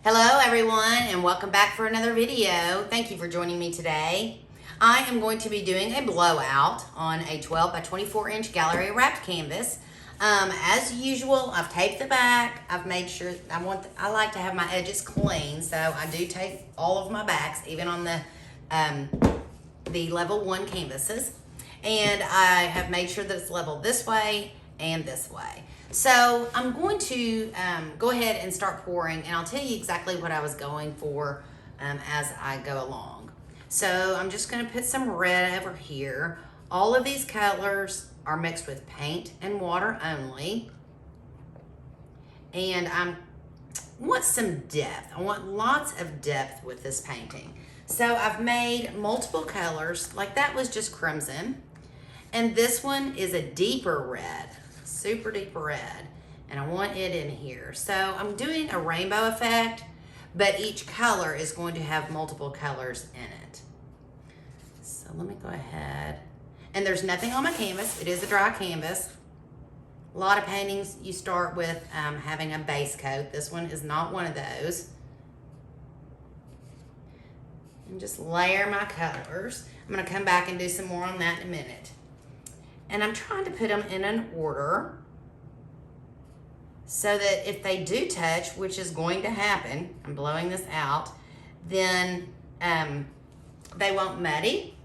Hello everyone and welcome back for another video. Thank you for joining me today. I am going to be doing a blowout on a 12 by 24 inch gallery wrapped canvas. As usual, I've taped the back. I've made sure I like to have my edges clean, so I do tape all of my backs, even on the level 1 canvases. And I have made sure that it's leveled this way and this way. So I'm going to go ahead and start pouring, and I'll tell you exactly what I was going for as I go along. So I'm just going to put some red over here. All of these colors are mixed with paint and water only. And I want some depth. I want lots of depth with this painting. So I've made multiple colors, like that was just crimson. And this one is a deeper red. Super deep red, and I want it in here. So I'm doing a rainbow effect, but each color is going to have multiple colors in it. So let me go ahead, and there's nothing on my canvas. It is a dry canvas. A lot of paintings you start with having a base coat. This one is not one of those. And just layer my colors. I'm going to come back and do some more on that in a minute. And I'm trying to put them in an order so that if they do touch, which is going to happen, I'm blowing this out, then they won't muddy.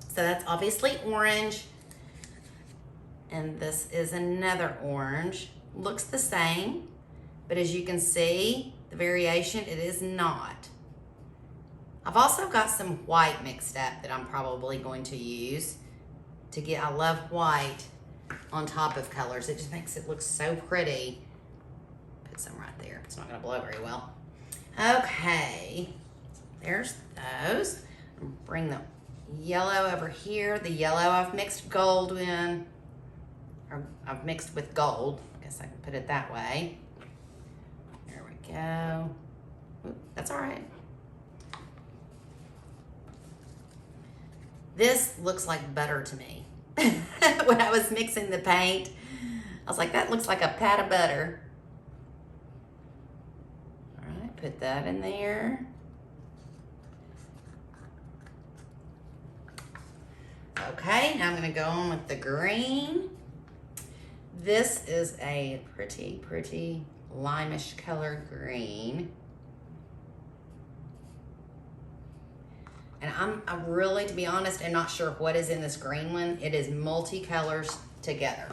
So that's obviously orange. And this is another orange. Looks the same, but as you can see, the variation, it is not. I've also got some white mixed up that I'm probably going to use to get, I love white on top of colors. It just makes it look so pretty. Put some right there. It's not gonna blow very well. Okay, there's those. Bring the yellow over here. The yellow I've mixed gold in, or I've mixed with gold. I guess I can put it that way. There we go. Ooh, that's all right. This looks like butter to me. When I was mixing the paint, I was like, that looks like a pat of butter. All right, put that in there. Okay, now I'm gonna go on with the green. This is a pretty, pretty limeish color green. And I'm really, to be honest, I'm not sure what is in this green one. It is multi-colors together.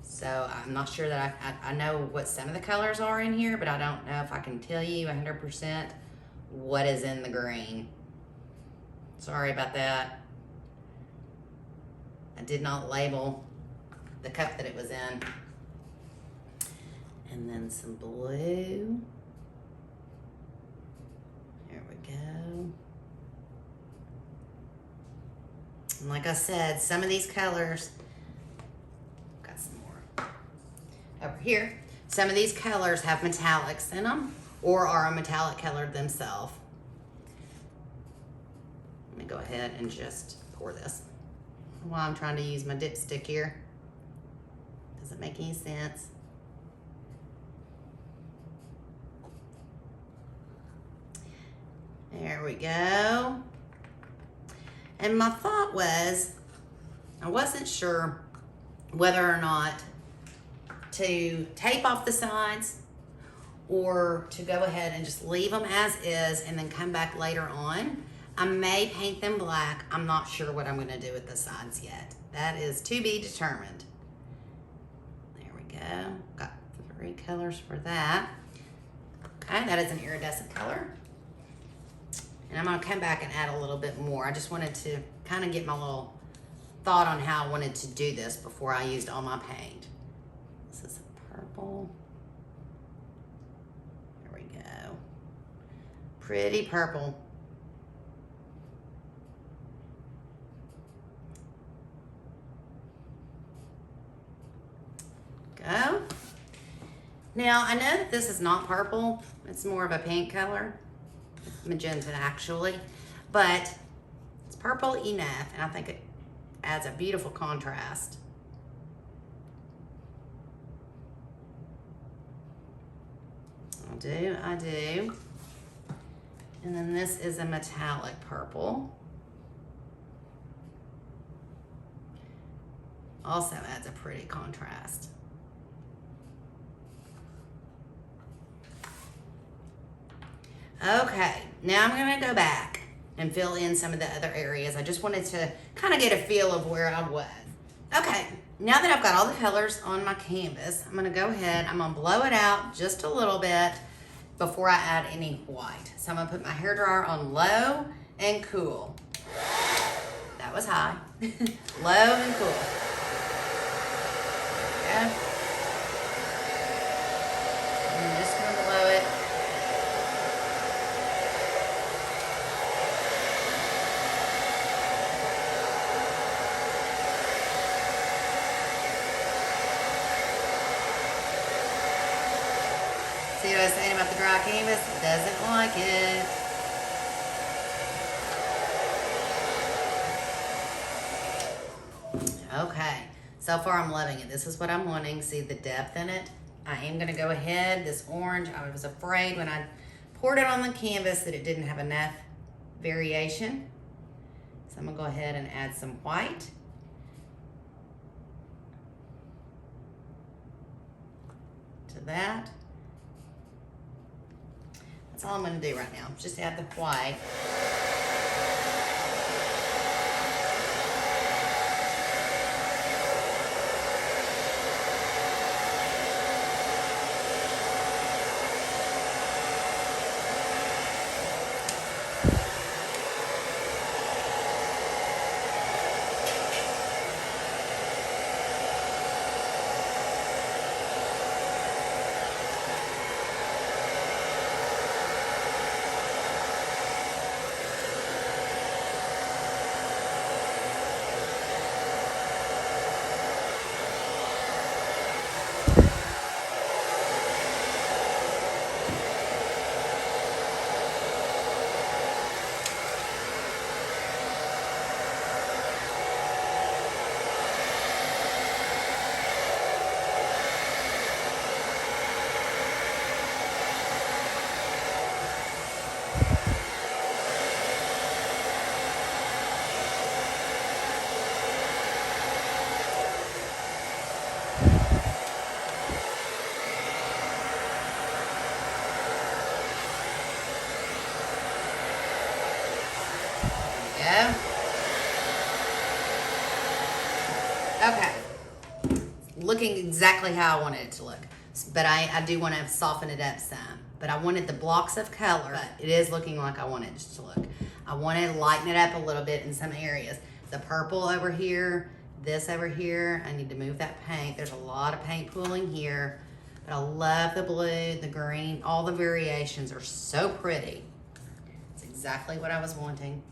So I'm not sure that I know what some of the colors are in here, but I don't know if I can tell you 100% what is in the green. Sorry about that. I did not label the cup that it was in. And then some blue. There we go. And like I said, some of these colors, got some more over here. Some of these colors have metallics in them or are a metallic color themselves. Let me go ahead and just pour this. While I'm trying to use my dipstick here. Doesn't make any sense. There we go. And my thought was, I wasn't sure whether or not to tape off the sides or to go ahead and just leave them as is and then come back later on. I may paint them black. I'm not sure what I'm gonna do with the sides yet. That is to be determined. There we go. Got 3 colors for that. Okay, that is an iridescent color. And I'm gonna come back and add a little bit more. I just wanted to kind of get my little thought on how I wanted to do this before I used all my paint. This is a purple. There we go. Pretty purple. Go. Now, I know that this is not purple. It's more of a pink color. Magenta actually, but it's purple enough, and I think it adds a beautiful contrast. I do. And then this is a metallic purple. Also adds a pretty contrast. Okay, now I'm gonna go back and fill in some of the other areas. I just wanted to kind of get a feel of where I was. Okay, now that I've got all the colors on my canvas, I'm gonna go ahead, I'm gonna blow it out just a little bit before I add any white. So I'm gonna put my hairdryer on low and cool. That was high. Low and cool. Yeah. I'm just gonna blow it. See what I was saying about the dry canvas? It doesn't like it. Okay, so far I'm loving it. This is what I'm wanting. See the depth in it? I am gonna go ahead, this orange, I was afraid when I poured it on the canvas that it didn't have enough variation. So I'm gonna go ahead and add some white. To that. That's all I'm gonna do right now, just add the white. Go. Okay. Looking exactly how I wanted it to look. But I do want to soften it up some. But I wanted the blocks of color. But it is looking like I wanted it to look. I want to lighten it up a little bit in some areas. The purple over here, this over here. I need to move that paint. There's a lot of paint pooling here. But I love the blue, the green. All the variations are so pretty. It's exactly what I was wanting.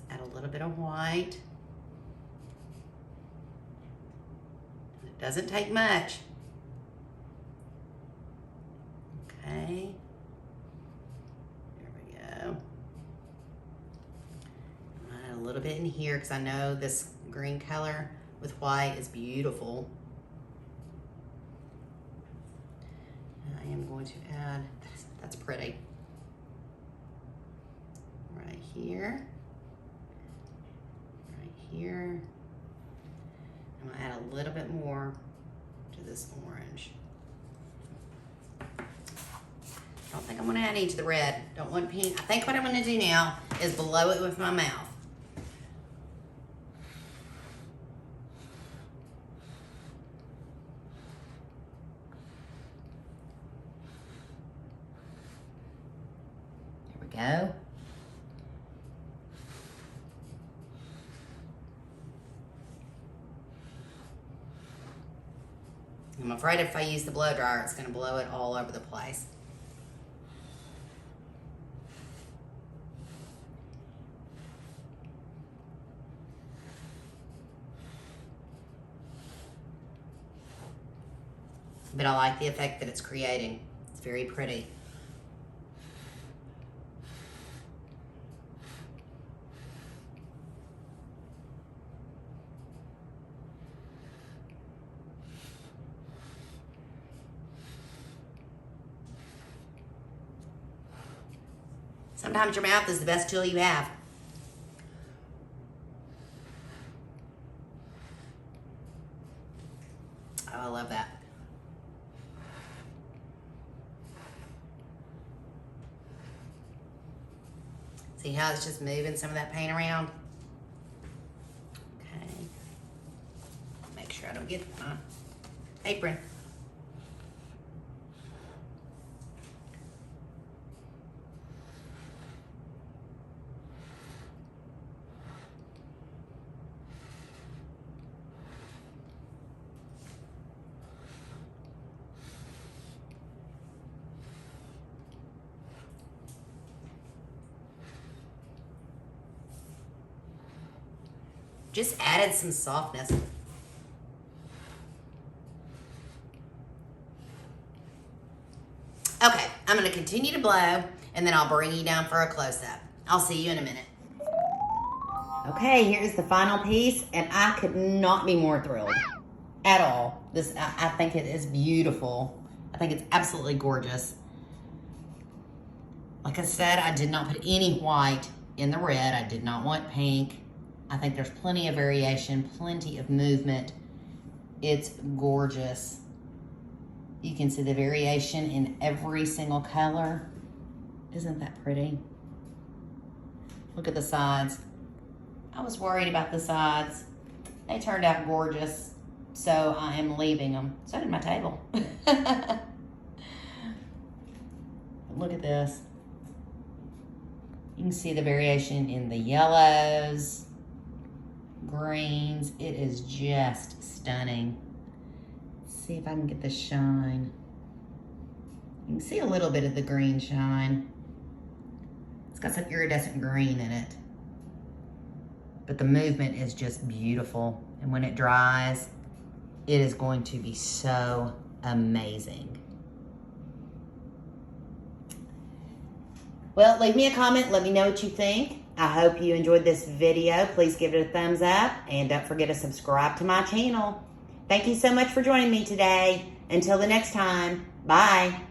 Add a little bit of white. It doesn't take much. Okay. There we go. Add a little bit in here because I know this green color with white is beautiful. And I am going to add, that's pretty. Right here. Here. I'm gonna add a little bit more to this orange. Don't think I'm gonna add any to the red. Don't want pink. I think what I'm gonna do now is blow it with my mouth. There we go. I'm afraid if I use the blow dryer, it's going to blow it all over the place. But I like the effect that it's creating. It's very pretty. Sometimes your mouth is the best tool you have. Oh, I love that. See how it's just moving some of that paint around? Okay. Make sure I don't get my apron. Just added some softness. Okay, I'm gonna continue to blow and then I'll bring you down for a close-up. I'll see you in a minute. Okay, here's the final piece and I could not be more thrilled at all. I think it is beautiful. I think it's absolutely gorgeous. Like I said, I did not put any white in the red. I did not want pink. I think there's plenty of variation, plenty of movement. It's gorgeous. You can see the variation in every single color. Isn't that pretty? Look at the sides. I was worried about the sides. They turned out gorgeous, so I am leaving them. So did my table. Look at this. You can see the variation in the yellows, greens. It is just stunning. Let's see if I can get the shine. You can see a little bit of the green shine. It's got some iridescent green in it. But the movement is just beautiful. And when it dries, it is going to be so amazing. Well, leave me a comment. Let me know what you think. I hope you enjoyed this video. Please give it a thumbs up and don't forget to subscribe to my channel. Thank you so much for joining me today. Until the next time, bye.